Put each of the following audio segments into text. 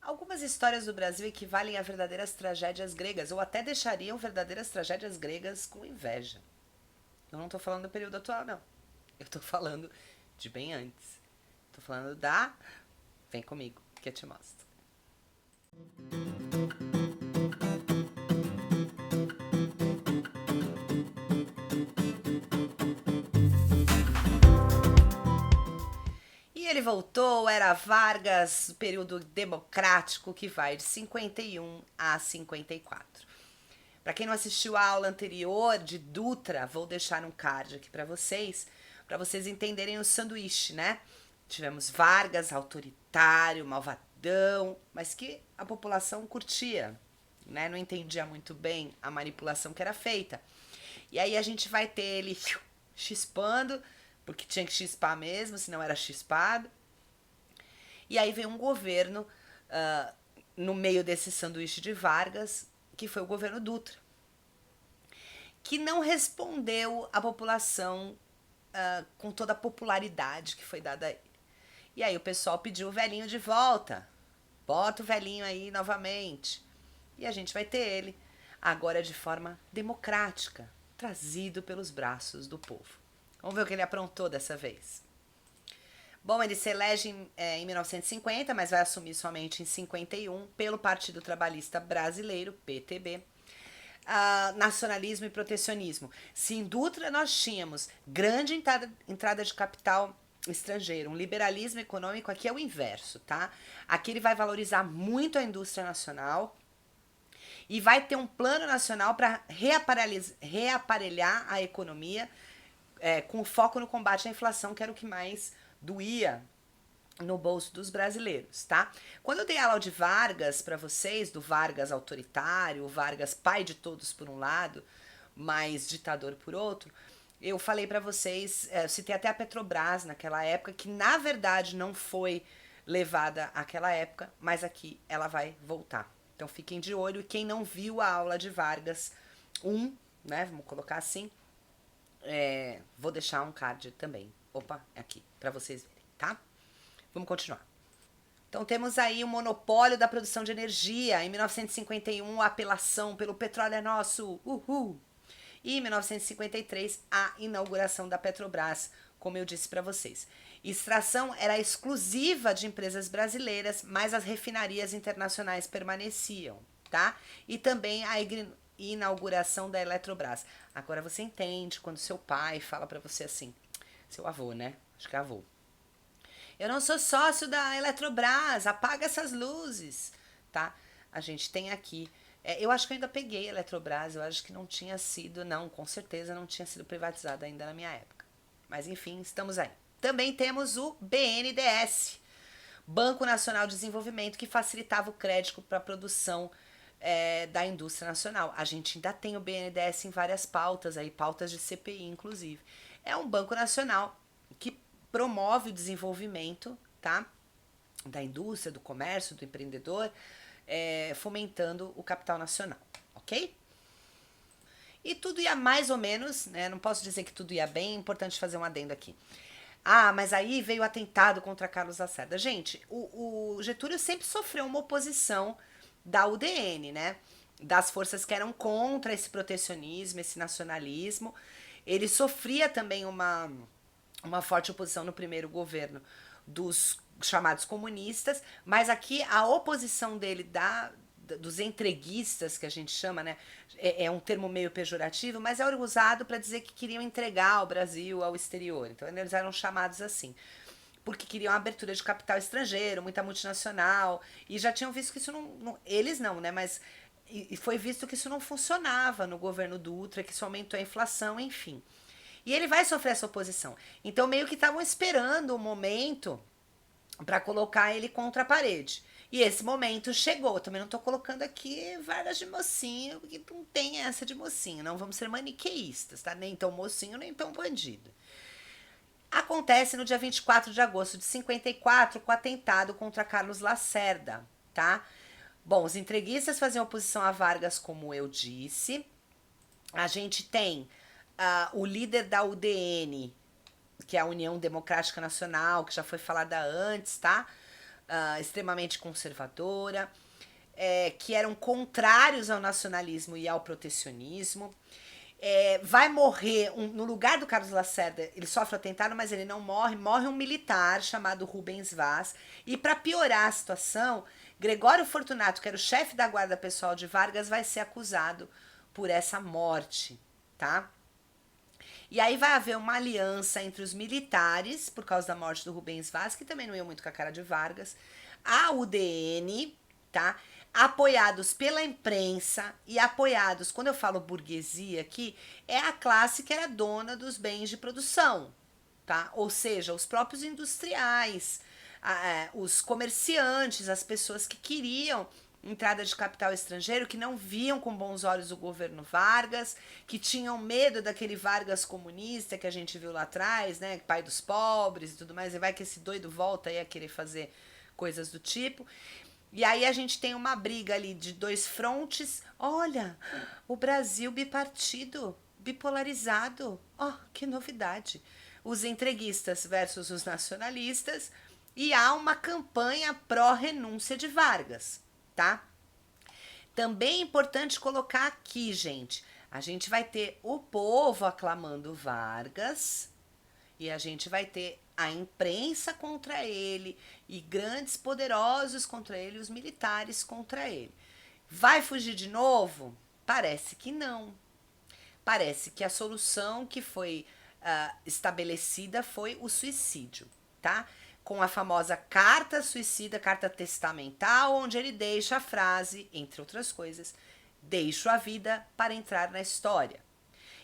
Algumas histórias do Brasil equivalem a verdadeiras tragédias gregas, ou até deixariam verdadeiras tragédias gregas com inveja. Eu não tô falando do período atual, não. Eu tô falando de bem antes. Tô falando da. Vem comigo, que eu te mostro. E ele voltou, era Vargas, período democrático que vai de 51 a 54. Para quem não assistiu a aula anterior de Dutra, vou deixar um card aqui para vocês entenderem o sanduíche, né? Tivemos Vargas, autoritário, malvadão, mas que a população curtia, né? Não entendia muito bem a manipulação que era feita. E aí a gente vai ter ele chispando, porque tinha que chispar mesmo, senão era chispado. E aí veio um governo no meio desse sanduíche de Vargas, que foi o governo Dutra, que não respondeu à população com toda a popularidade que foi dada a ele. E aí o pessoal pediu o velhinho de volta. Bota o velhinho aí novamente. E a gente vai ter ele, agora de forma democrática, trazido pelos braços do povo. Vamos ver o que ele aprontou dessa vez. Bom, ele se elege em 1950, mas vai assumir somente em 51 pelo Partido Trabalhista Brasileiro, PTB. Nacionalismo e protecionismo. Se em Dutra nós tínhamos grande entrada de capital estrangeiro, um liberalismo econômico, aqui é o inverso, tá? Aqui ele vai valorizar muito a indústria nacional e vai ter um plano nacional para reaparelhar a economia com foco no combate à inflação, que era o que mais doía no bolso dos brasileiros, tá? Quando eu dei aula de Vargas para vocês, do Vargas autoritário, o Vargas pai de todos por um lado, mas ditador por outro, eu falei para vocês, citei até a Petrobras naquela época, que na verdade não foi levada àquela época, mas aqui ela vai voltar. Então fiquem de olho, e quem não viu a aula de Vargas 1, né, vamos colocar assim, vou deixar um card também, opa, aqui, para vocês verem, tá? Vamos continuar. Então temos aí o monopólio da produção de energia. Em 1951, a apelação pelo petróleo é nosso. Uhul! E em 1953, a inauguração da Petrobras, como eu disse para vocês. Extração era exclusiva de empresas brasileiras, mas as refinarias internacionais permaneciam, tá? E também a inauguração da Eletrobras. Agora você entende quando seu pai fala para você assim, seu avô, né? Acho que é avô. Eu não sou sócio da Eletrobras, apaga essas luzes, tá? A gente tem aqui. Eu acho que eu ainda peguei a Eletrobras, eu acho que não tinha sido, não, com certeza não tinha sido privatizada ainda na minha época. Mas enfim, estamos aí. Também temos o BNDES, Banco Nacional de Desenvolvimento, que facilitava o crédito para a produção da indústria nacional. A gente ainda tem o BNDES em várias pautas, aí, pautas de CPI, inclusive. É um banco nacional que promove o desenvolvimento, tá? Da indústria, do comércio, do empreendedor, fomentando o capital nacional, ok? E tudo ia mais ou menos, né? Não posso dizer que tudo ia bem, é importante fazer um adendo aqui. Ah, mas aí veio o atentado contra Carlos Lacerda. Gente, o Getúlio sempre sofreu uma oposição da UDN, né? Das forças que eram contra esse protecionismo, esse nacionalismo. Ele sofria também uma forte oposição no primeiro governo dos chamados comunistas, mas aqui a oposição dele dos entreguistas, que a gente chama, né? É um termo meio pejorativo, mas é usado para dizer que queriam entregar o Brasil ao exterior. Então eles eram chamados assim. Porque queriam abertura de capital estrangeiro, muita multinacional, e já tinham visto que isso eles não, né? Mas e foi visto que isso não funcionava no governo Dutra, que isso aumentou a inflação, enfim. E ele vai sofrer essa oposição. Então, meio que estavam esperando o momento para colocar ele contra a parede. E esse momento chegou. Também não estou colocando aqui Vargas de mocinho, porque não tem essa de mocinho. Não vamos ser maniqueístas, tá? Nem tão mocinho, nem tão bandido. Acontece no dia 24 de agosto de 54, com o atentado contra Carlos Lacerda, tá? Bom, os entreguistas faziam oposição a Vargas, como eu disse. A gente tem o líder da UDN, que é a União Democrática Nacional, que já foi falada antes, tá? extremamente conservadora, que eram contrários ao nacionalismo e ao protecionismo. Vai morrer, no lugar do Carlos Lacerda, ele sofre o atentado, mas ele não morre, morre um militar chamado Rubens Vaz, e para piorar a situação, Gregório Fortunato, que era o chefe da guarda pessoal de Vargas, vai ser acusado por essa morte, tá? E aí vai haver uma aliança entre os militares, por causa da morte do Rubens Vaz, que também não ia muito com a cara de Vargas, a UDN, tá? Apoiados pela imprensa e apoiados, quando eu falo burguesia aqui, é a classe que era dona dos bens de produção, tá? Ou seja, os próprios industriais, os comerciantes, as pessoas que queriam entrada de capital estrangeiro, que não viam com bons olhos o governo Vargas, que tinham medo daquele Vargas comunista que a gente viu lá atrás, né, pai dos pobres e tudo mais, e vai que esse doido volta aí a querer fazer coisas do tipo. E aí a gente tem uma briga ali de dois frontes. Olha, o Brasil bipartido, bipolarizado. Ó, que novidade. Os entreguistas versus os nacionalistas. E há uma campanha pró-renúncia de Vargas, tá? Também é importante colocar aqui, gente. A gente vai ter o povo aclamando Vargas e a gente vai ter a imprensa contra ele e grandes poderosos contra ele, os militares contra ele. Vai fugir de novo? Parece que não. Parece que a solução que foi estabelecida foi o suicídio, tá? Com a famosa carta suicida, carta testamental, onde ele deixa a frase, entre outras coisas, deixo a vida para entrar na história.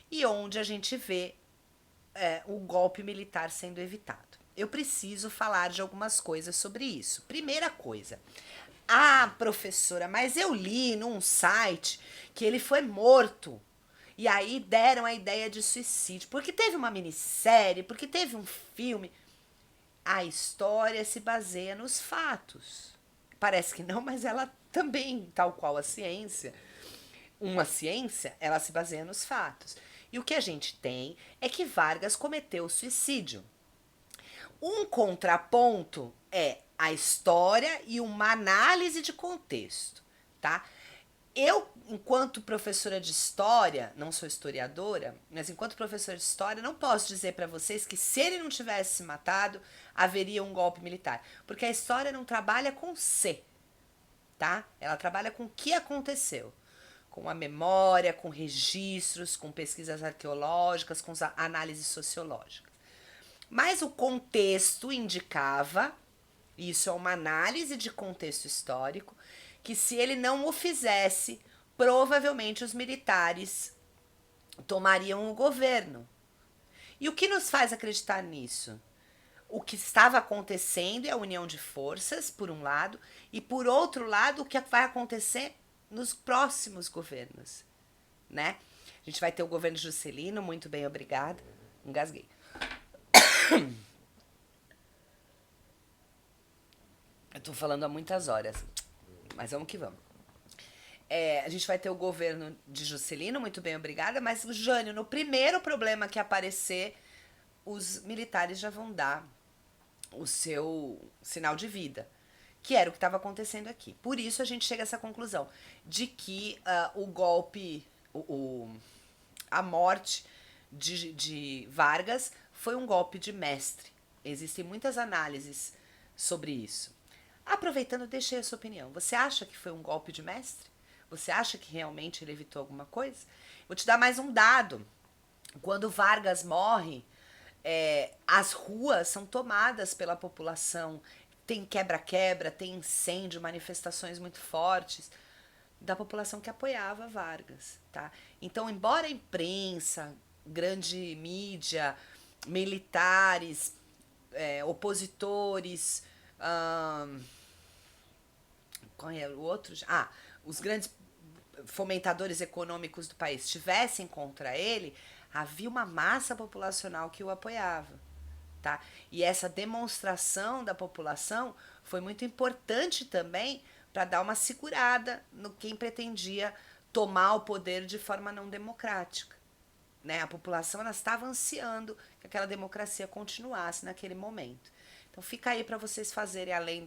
E onde a gente vê o golpe militar sendo evitado. Eu preciso falar de algumas coisas sobre isso. Primeira coisa, professora, mas eu li num site que ele foi morto. E aí deram a ideia de suicídio. Porque teve uma minissérie, porque teve um filme. A história se baseia nos fatos. Parece que não, mas ela também, tal qual a ciência, uma ciência, ela se baseia nos fatos. E o que a gente tem é que Vargas cometeu suicídio. Um contraponto é a história e uma análise de contexto, tá? Eu, enquanto professora de história, não sou historiadora, mas enquanto professora de história, não posso dizer para vocês que se ele não tivesse se matado, haveria um golpe militar. Porque a história não trabalha com C, tá? Ela trabalha com o que aconteceu. Com a memória, com registros, com pesquisas arqueológicas, com análises sociológicas. Mas o contexto indicava, isso é uma análise de contexto histórico, que se ele não o fizesse, provavelmente os militares tomariam o governo. E o que nos faz acreditar nisso? O que estava acontecendo é a união de forças, por um lado, e por outro lado, o que vai acontecer nos próximos governos, né? A gente vai ter o governo Juscelino, muito bem, obrigada. Engasguei. Eu tô falando há muitas horas, mas vamos que vamos. A gente vai ter o governo de Juscelino, muito bem, obrigada, mas o Jânio, no primeiro problema que aparecer, os militares já vão dar o seu sinal de vida, que era o que estava acontecendo aqui. Por isso a gente chega a essa conclusão de que o golpe, a morte de Vargas foi um golpe de mestre. Existem muitas análises sobre isso. Aproveitando, deixei a sua opinião. Você acha que foi um golpe de mestre? Você acha que realmente ele evitou alguma coisa? Vou te dar mais um dado. Quando Vargas morre, as ruas são tomadas pela população. Tem quebra-quebra, tem incêndio, manifestações muito fortes da população que apoiava Vargas, tá? Então, embora a imprensa, grande mídia, militares, opositores, qual é o outro? Os grandes fomentadores econômicos do país estivessem contra ele, havia uma massa populacional que o apoiava, tá? E essa demonstração da população foi muito importante também para dar uma segurada no quem pretendia tomar o poder de forma não democrática, né? A população ela estava ansiando que aquela democracia continuasse naquele momento. Então fica aí para vocês fazerem além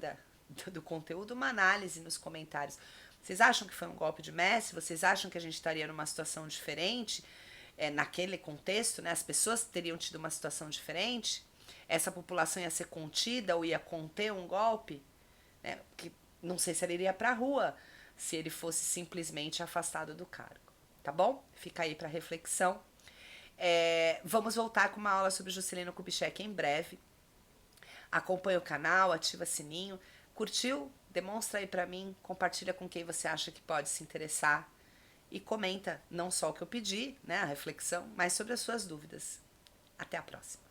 do conteúdo, uma análise nos comentários. Vocês acham que foi um golpe de mestre? Vocês acham que a gente estaria numa situação diferente? Naquele contexto, né? As pessoas teriam tido uma situação diferente? Essa população ia ser contida ou ia conter um golpe? Né? Que não sei se ele iria para a rua se ele fosse simplesmente afastado do cargo. Tá bom? Fica aí para reflexão. Vamos voltar com uma aula sobre Juscelino Kubitschek em breve. Acompanha o canal, ativa sininho. Curtiu? Demonstra aí pra mim, compartilha com quem você acha que pode se interessar e comenta não só o que eu pedi, né, a reflexão, mas sobre as suas dúvidas. Até a próxima.